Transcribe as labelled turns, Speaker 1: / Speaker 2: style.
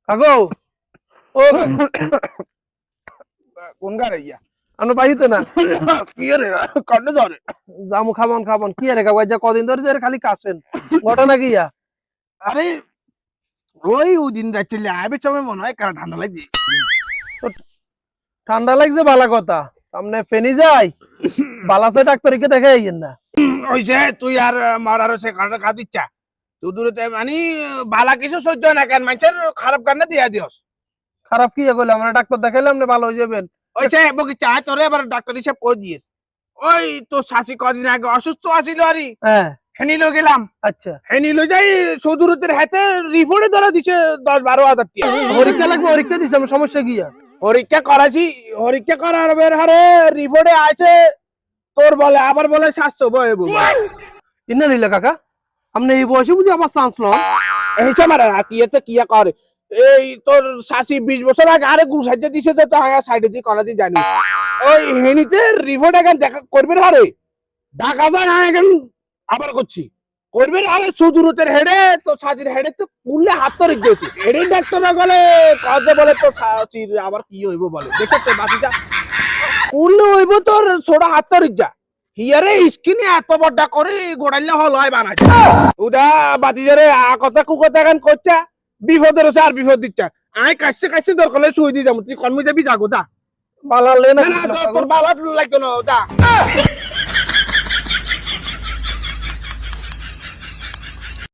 Speaker 1: কাকু ও
Speaker 2: কোন গাড়ি ইয়া
Speaker 1: আমরা বাড়িতে না
Speaker 2: কি রে কন্নে ধরে
Speaker 1: জামু খাবন কি রে কাকু যা কদিন ধরে খালি কাশেন ঘটনা কি ইয়া
Speaker 2: আরে ওই দিন যাচ্ছিলে আবে চমে মনে হয় কারণ ঠান্ডা লাগছে
Speaker 1: ঠান্ডা লাগছে ভালো কথা সামনে ফেনি যাই বালাসে ডাক্তারকে দেখে আইয়েন না
Speaker 2: ওই যে তুই আর মারার সে কারণে খা দিচ্ছা তুই দূরতে মানে বালা কিছু সহ্য না কেন মানুষের খারাপ কান্না দিয়া দিওস
Speaker 1: খারাপ কি করলে আমরা ডাক্তার দেখাইলাম না ভালো হয়ে যাবেন
Speaker 2: ওই যে বকি চায় তোরে আবার ডাক্তার হিসেব করে দিয়ে ওই তোর শাশি কদিন আগে অসুস্থ আছিল আরি
Speaker 1: হ্যাঁ
Speaker 2: হেনিলো গেলাম
Speaker 1: আচ্ছা
Speaker 2: হেনিলো যাই সদূরতের হাতে রিপোর্টে ধরা দিছে 10-12 হাজার টাকা
Speaker 1: পরীক্ষা লাগবে পরীক্ষা দিছে আমার সমস্যা কি ইয়া
Speaker 2: পরীক্ষা করাছি পরীক্ষা করার বের হারে রিপোর্টে আছে তোর বলে আবার বলে স্বাস্থ্য বয়ে
Speaker 1: ইন্না নিলে কাকা আপনি এই বয়সে বুঝি আবার চান্স লন
Speaker 2: এই চামারা কি এতে কি করে এই তোর শাশি 20 বছর আগে আরে গু সাইজে দিছে তো সাইডে দিয়ে কলা দিয়ে জানি ওই হেনিতে রিপোর্ট এখন দেখা করবে হারে ঢাকা যায় এখন আবার করছি করবে আরে সুদূরতের হেডে তো শাশির হেডে তো পুরলে হাত তো রেখে দিয়েছে হেডে ডাক্তার গেলে কাজে বলে তো শাশির আবার কি হইব বলে দেখতে বাতিটা পুরলে হইব তোর ছোড়া হাত তো রেখে হিয়ারে স্কিনে এত বড়টা করে গোড়াইলে হল হয় বানাচ্ছে ওটা বাতিজারে কথা কুকতা গান করছে বিপদের হচ্ছে আর বিপদ দিচ্ছে আয় কাছে দরকার হলে শুই দিয়ে যাবো তুই কর্মী যাবি যাগো দা
Speaker 1: বালালে না
Speaker 2: তোর বালা লাগতো না দা